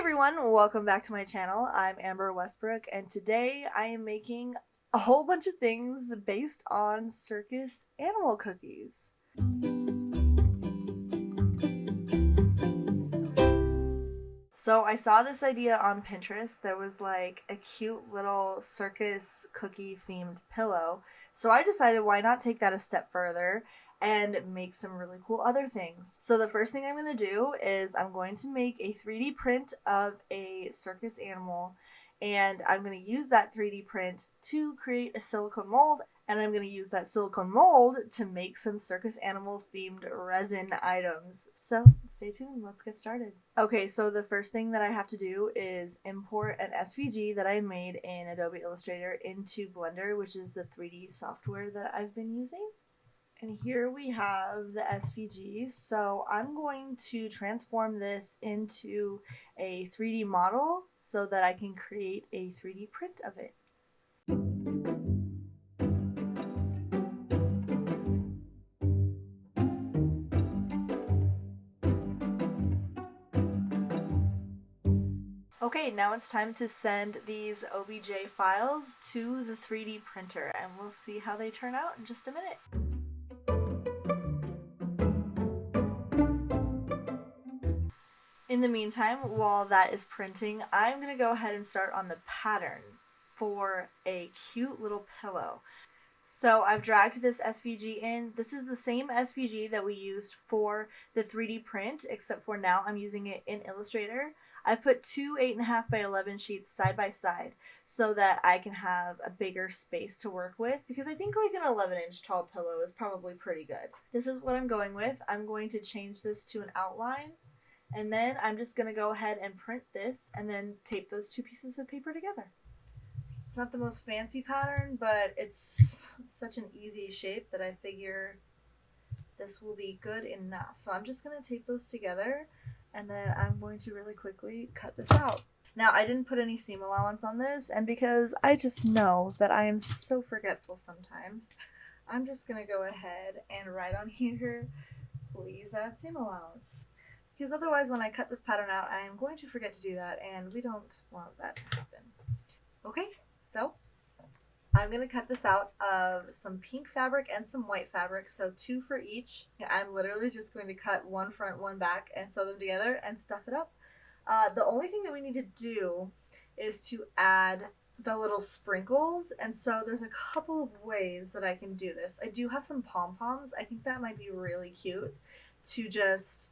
everyone, welcome back to my channel. I'm Amber Westbrook, and today I am making a whole bunch of things based on Circus animal cookies. So I saw this idea on Pinterest. There was like a cute little circus cookie themed pillow. So I decided why not take that a step further and make some really cool other things. So the first thing I'm going to do is I'm going to make a 3D print of a circus animal, and I'm going to use that 3D print to create a silicone mold, and I'm going to use that silicone mold to make some circus animal themed resin items. So stay tuned, let's get started. Okay, so the first thing that I have to do is import an SVG that I made in Adobe Illustrator into Blender, which is the 3D software that I've been using. And here we have the SVG. So I'm going to transform this into a 3D model so that I can create a 3D print of it. Okay, now it's time to send these OBJ files to the 3D printer, and we'll see how they turn out in just a minute. In the meantime, while that is printing, I'm going to go ahead and start on the pattern for a cute little pillow. So I've dragged this SVG in. This is the same SVG that we used for the 3D print, except for now I'm using it in Illustrator. I've put two 8.5 by 11 sheets side by side so that I can have a bigger space to work with, because I think like an 11-inch tall pillow is probably pretty good. This is what I'm going with. I'm going to change this to an outline. And then I'm just going to go ahead and print this and then tape those two pieces of paper together. It's not the most fancy pattern, but it's such an easy shape that I figure this will be good enough. So I'm just going to tape those together, and then I'm going to really quickly cut this out. Now, I didn't put any seam allowance on this, and because I just know that I am so forgetful sometimes, I'm just going to go ahead and write on here, please add seam allowance. Because otherwise, when I cut this pattern out, I am going to forget to do that, and we don't want that to happen. Okay, so I'm going to cut this out of some pink fabric and some white fabric, so 2 for each. I'm literally just going to cut one front, one back, and sew them together and stuff it up. The only thing that we need to do is to add the little sprinkles, and so there's a couple of ways that I can do this. I do have some pom-poms. I think that might be really cute to just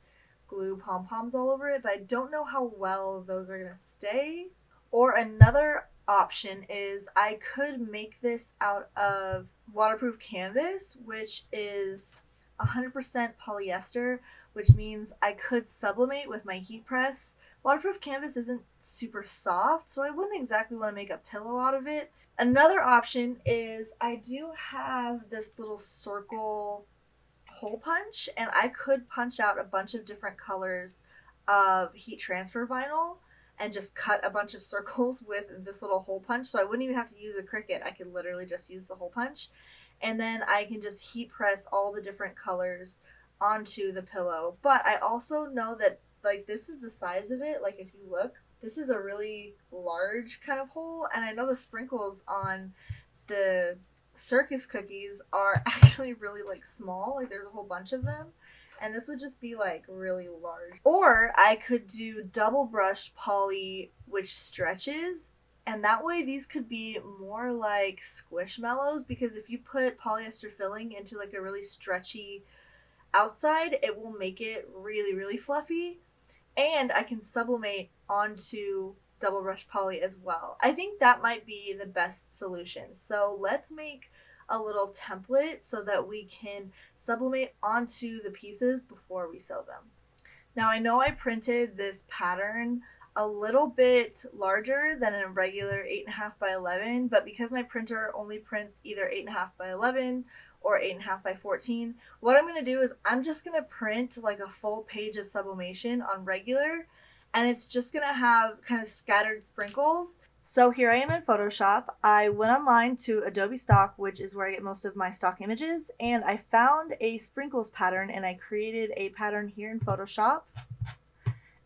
glue pom-poms all over it, but I don't know how well those are gonna stay. Or another option is I could make this out of waterproof canvas, which is 100% polyester, which means I could sublimate with my heat press. Waterproof canvas isn't super soft, so I wouldn't exactly want to make a pillow out of it. Another option is I do have this little circle hole punch, and I could punch out a bunch of different colors of heat transfer vinyl and just cut a bunch of circles with this little hole punch, so I wouldn't even have to use a Cricut. I could literally just use the hole punch, and then I can just heat press all the different colors onto the pillow. But I also know that like this is the size of it. Like if you look, this is a really large kind of hole, and I know the sprinkles on the circus cookies are actually really like small, like there's a whole bunch of them, and this would just be like really large. Or I could do double brush poly which stretches, and that way these could be more like squishmallows, because if you put polyester filling into like a really stretchy outside, it will make it really fluffy, and I can sublimate onto double brush poly as well. I think that might be the best solution. So let's make a little template so that we can sublimate onto the pieces before we sew them. Now I know I printed this pattern a little bit larger than a regular 8.5 by 11, but because my printer only prints either 8.5 by 11 or 8.5 by 14, what I'm going to do is I'm just going to print like a full page of sublimation on regular, and it's just gonna have kind of scattered sprinkles. So here I am in Photoshop. I went online to Adobe Stock, which is where I get most of my stock images, and I found a sprinkles pattern, and I created a pattern here in Photoshop.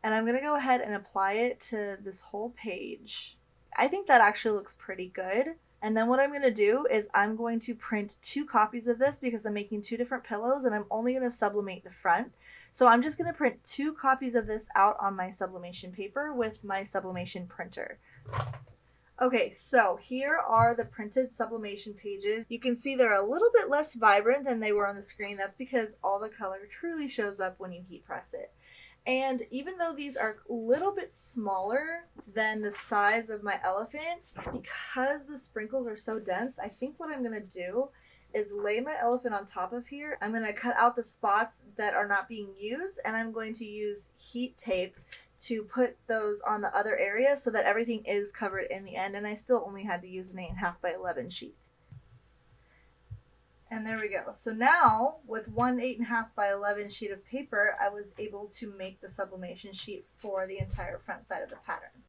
And I'm going to go ahead and apply it to this whole page. I think that actually looks pretty good. And then what I'm going to do is I'm going to print 2 copies of this because I'm making 2 different pillows and I'm only going to sublimate the front. So I'm just going to print 2 copies of this out on my sublimation paper with my sublimation printer. Okay, so here are the printed sublimation pages. You can see they're a little bit less vibrant than they were on the screen. That's because all the color truly shows up when you heat press it. And even though these are a little bit smaller than the size of my elephant, because the sprinkles are so dense, I think what I'm going to do is lay my elephant on top of here. I'm going to cut out the spots that are not being used, and I'm going to use heat tape to put those on the other area so that everything is covered in the end, and I still only had to use an 8.5 by 11 sheet. And there we go. So now with one 8.5 by 11 sheet of paper, I was able to make the sublimation sheet for the entire front side of the pattern.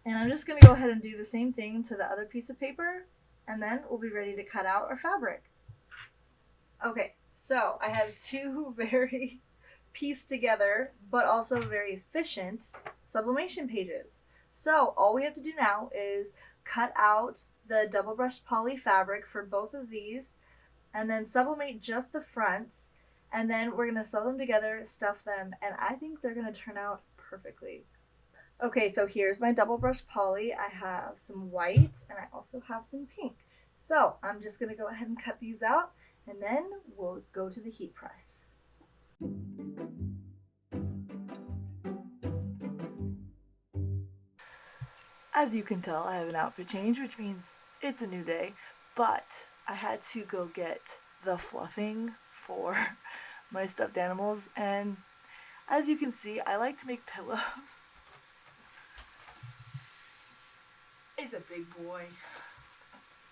And I'm just going to go ahead and do the same thing to the other piece of paper, and then we'll be ready to cut out our fabric. Okay, so I have 2 very pieced together, but also very efficient sublimation pages. So all we have to do now is cut out the double brushed poly fabric for both of these, and then sublimate just the fronts, and then we're going to sew them together, stuff them, and I think they're going to turn out perfectly. Okay, so here's my double brush poly. I have some white and I also have some pink. So I'm just going to go ahead and cut these out, and then we'll go to the heat press. As you can tell, I have an outfit change, which means it's a new day, but I had to go get the fluffing for my stuffed animals, and as you can see, I like to make pillows. It's a big boy.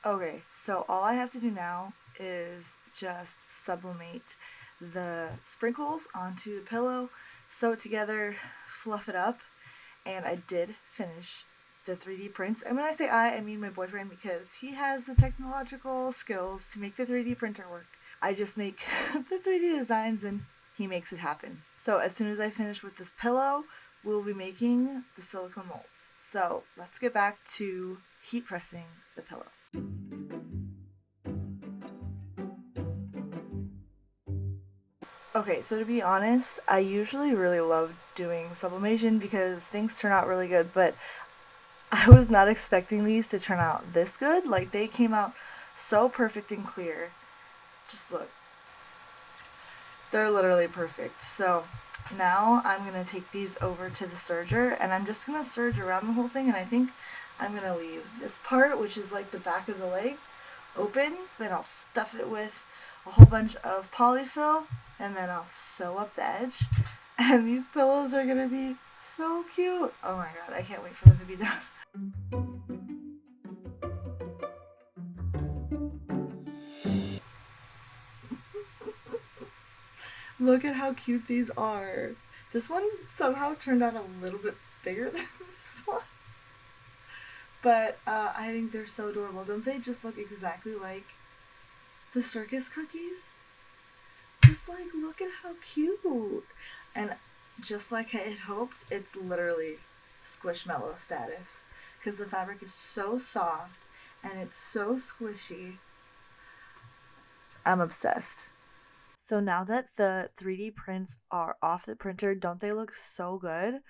Okay, so all I have to do now is just sublimate the sprinkles onto the pillow, sew it together, fluff it up, and I did finish the 3D prints. And when I say I mean my boyfriend, because he has the technological skills to make the 3D printer work. I just make the 3D designs and he makes it happen. So as soon as I finish with this pillow, we'll be making the silicone molds. So let's get back to heat pressing the pillow. Okay, so to be honest, I usually really love doing sublimation because things turn out really good, but I was not expecting these to turn out this good. Like, they came out so perfect and clear. Just look. They're literally perfect. So now I'm going to take these over to the serger, and I'm just going to serge around the whole thing, and I think I'm going to leave this part, which is like the back of the leg, open. Then I'll stuff it with a whole bunch of polyfill, and then I'll sew up the edge. And these pillows are going to be so cute. Oh my god, I can't wait for them to be done. Look at how cute these are. This one somehow turned out a little bit bigger than this one. But I think they're so adorable. Don't they just look exactly like the Circus cookies? Just like, look at how cute. And just like I had hoped, it's literally Squishmallow status. Because the fabric is so soft and it's so squishy. I'm obsessed. So now that the 3D prints are off the printer, don't they look so good?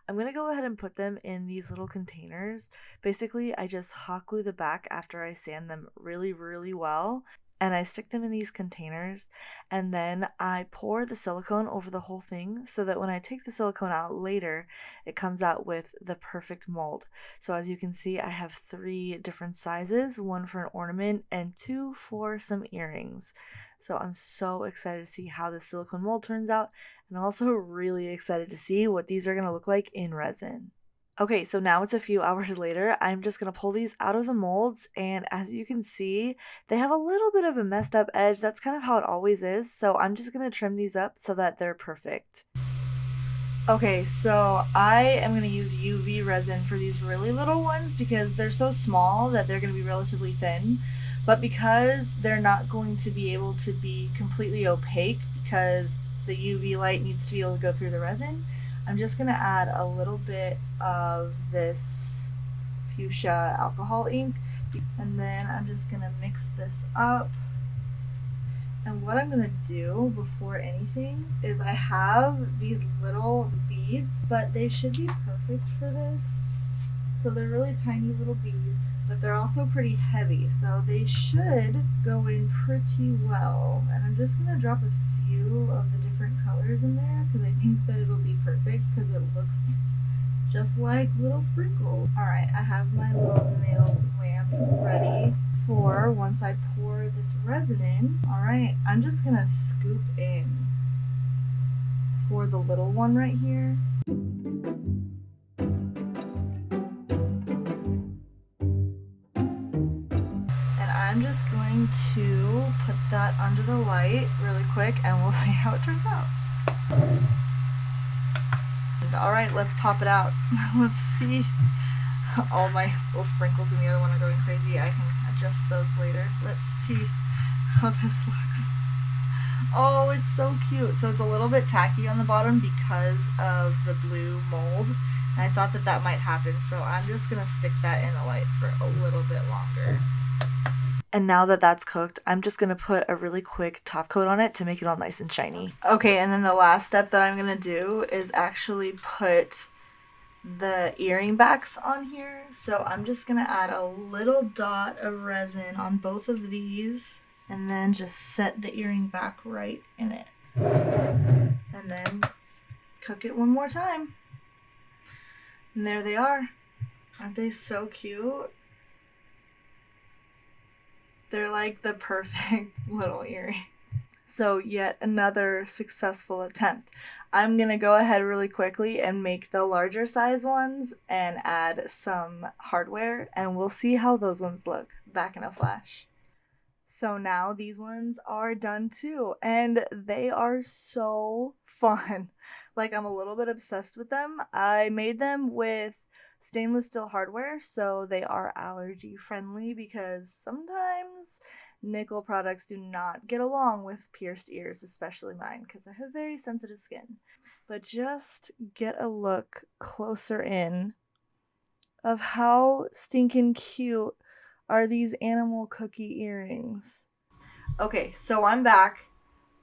I'm going to go ahead and put them in these little containers. Basically, I just hot glue the back after I sand them really, really well. And I stick them in these containers, and then I pour the silicone over the whole thing so that when I take the silicone out later, it comes out with the perfect mold. So as you can see, I have 3 different sizes, 1 for an ornament and 2 for some earrings. So I'm so excited to see how the silicone mold turns out, and I'm also really excited to see what these are going to look like in resin. Okay, so now it's a few hours later. I'm just going to pull these out of the molds, and as you can see, they have a little bit of a messed up edge. That's kind of how it always is, so I'm just going to trim these up so that they're perfect. Okay, so I am going to use UV resin for these really little ones because they're so small that they're going to be relatively thin, but because they're not going to be able to be completely opaque because the UV light needs to be able to go through the resin, I'm just gonna add a little bit of this fuchsia alcohol ink, and then I'm just gonna mix this up. And what I'm gonna do before anything is I have these little beads, but they should be perfect for this. So they're really tiny little beads, but they're also pretty heavy, so they should go in pretty well. And I'm just gonna drop a few of the different colors in there because I think that it'll be perfect because it looks just like little sprinkles. Alright, I have my little nail lamp ready for once I pour this resin in. Alright, I'm just gonna scoop in for the little one right here. I'm just going to put that under the light really quick and we'll see how it turns out. Alright, let's pop it out. Let's see. All my little sprinkles in the other one are going crazy. I can adjust those later. Let's see how this looks. Oh, it's so cute. So it's a little bit tacky on the bottom because of the blue mold. And I thought that that might happen, so I'm just going to stick that in the light for a little bit longer. And now that that's cooked, I'm just going to put a really quick top coat on it to make it all nice and shiny. Okay, and then the last step that I'm going to do is actually put the earring backs on here. So I'm just going to add a little dot of resin on both of these and then just set the earring back right in it. And then cook it one more time. And there they are. Aren't they so cute? They're like the perfect little earring. So yet another successful attempt. I'm gonna go ahead really quickly and make the larger size ones and add some hardware, and we'll see how those ones look. Back in a flash. So now these ones are done too, and they are so fun. Like, I'm a little bit obsessed with them. I made them with stainless steel hardware, so they are allergy friendly because sometimes nickel products do not get along with pierced ears, especially mine because I have very sensitive skin. But just get a look closer in of how stinking cute are these animal cookie earrings. Okay, so I'm back.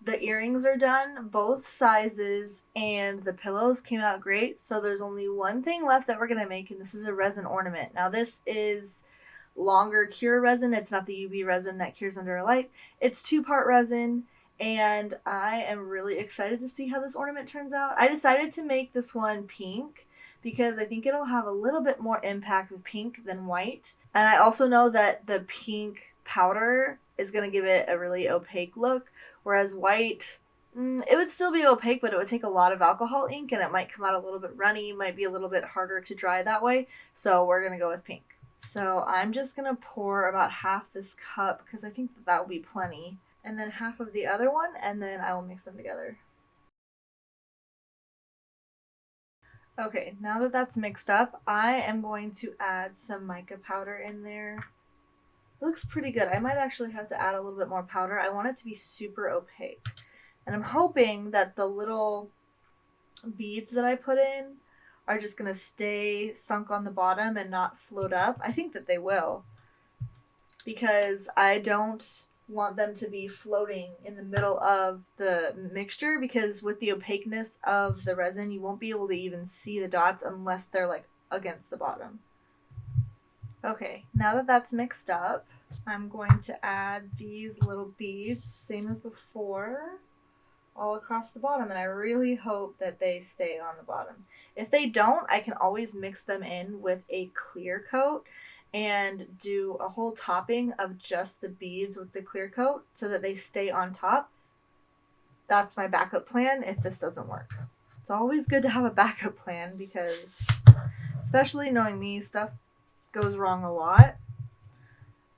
The earrings are done, both sizes, and the pillows came out great. So there's only one thing left that we're going to make, and this is a resin ornament. Now this is longer cure resin. It's not the UV resin that cures under a light. It's 2-part resin, and I am really excited to see how this ornament turns out. I decided to make this one pink because I think it'll have a little bit more impact with pink than white. And I also know that the pink powder is going to give it a really opaque look, whereas white, it would still be opaque, but it would take a lot of alcohol ink and it might come out a little bit runny, might be a little bit harder to dry that way. So we're going to go with pink. So I'm just going to pour about half this cup because I think that will be plenty, and then half of the other one, and then I will mix them together. Okay, now that that's mixed up, I am going to add some mica powder in there. It looks pretty good. I might actually have to add a little bit more powder. I want it to be super opaque. And I'm hoping that the little beads that I put in are just going to stay sunk on the bottom and not float up. I think that they will, because I don't want them to be floating in the middle of the mixture, because with the opaqueness of the resin, you won't be able to even see the dots unless they're like against the bottom. Okay, now that that's mixed up, I'm going to add these little beads, same as before, all across the bottom, and I really hope that they stay on the bottom. If they don't, I can always mix them in with a clear coat and do a whole topping of just the beads with the clear coat so that they stay on top. That's my backup plan if this doesn't work. It's always good to have a backup plan because, especially knowing me, stuff goes wrong a lot.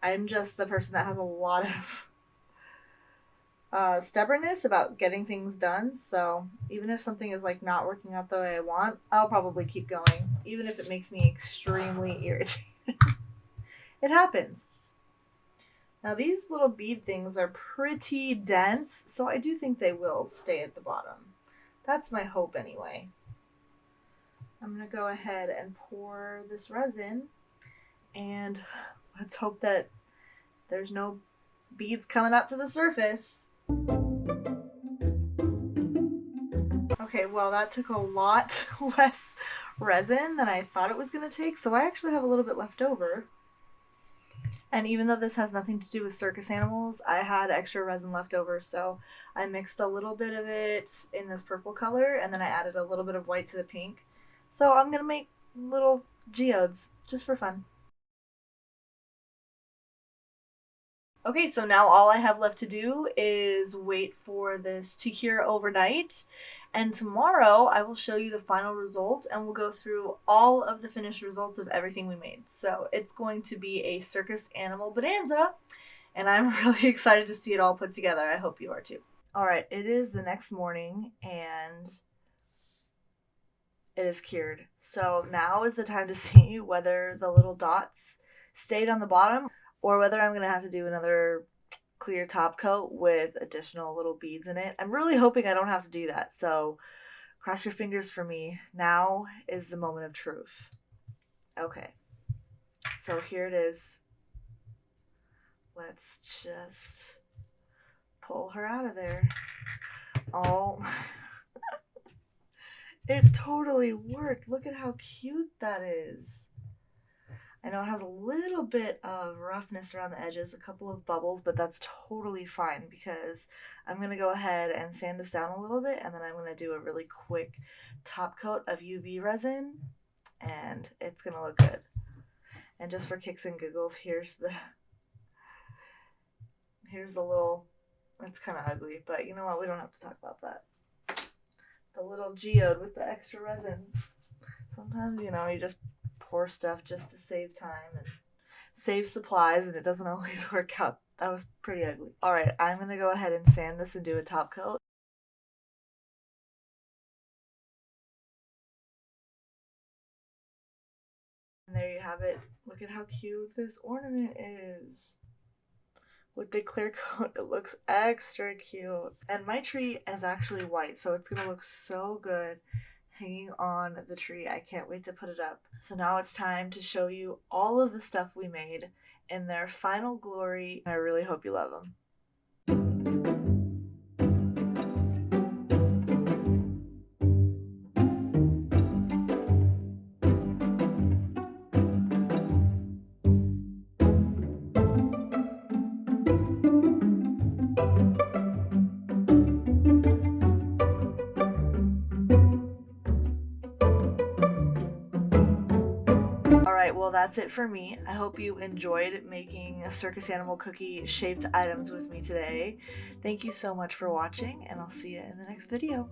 I'm just the person that has a lot of stubbornness about getting things done, so even if something is like not working out the way I want, I'll probably keep going, even if it makes me extremely irritated. It happens. Now these little bead things are pretty dense, so I do think they will stay at the bottom. That's my hope anyway. I'm gonna go ahead and pour this resin, and let's hope that there's no beads coming up to the surface. Okay, well that took a lot less resin than I thought it was gonna take, so I actually have a little bit left over. And even though this has nothing to do with circus animals, I had extra resin left over, so I mixed a little bit of it in this purple color, and then I added a little bit of white to the pink. So I'm gonna make little geodes, just for fun. Okay, so now all I have left to do is wait for this to cure overnight. And tomorrow I will show you the final result and we'll go through all of the finished results of everything we made. So it's going to be a circus animal bonanza, and I'm really excited to see it all put together. I hope you are too. All right, it is the next morning and it is cured. So now is the time to see whether the little dots stayed on the bottom or whether I'm going to have to do another clear top coat with additional little beads in it. I'm really hoping I don't have to do that, so cross your fingers for me. Now is the moment of truth. Okay, so here it is. Let's just pull her out of there. Oh, it totally worked. Look at how cute that is. I know it has a little bit of roughness around the edges, a couple of bubbles, but that's totally fine because I'm going to go ahead and sand this down a little bit, and then I'm going to do a really quick top coat of UV resin, and it's going to look good. And just for kicks and giggles, here's the little, it's kind of ugly, but you know what, we don't have to talk about that. The little geode with the extra resin. Sometimes, you know, you just pour stuff just to save time and save supplies, and it doesn't always work out. That was pretty ugly. All right, I'm going to go ahead and sand this and do a top coat. And there you have it. Look at how cute this ornament is. With the clear coat, it looks extra cute. And my tree is actually white, so it's going to look so good hanging on the tree. I can't wait to put it up. So now it's time to show you all of the stuff we made in their final glory. I really hope you love them. Alright, well that's it for me. I hope you enjoyed making circus animal cookie shaped items with me today. Thank you so much for watching, and I'll see you in the next video.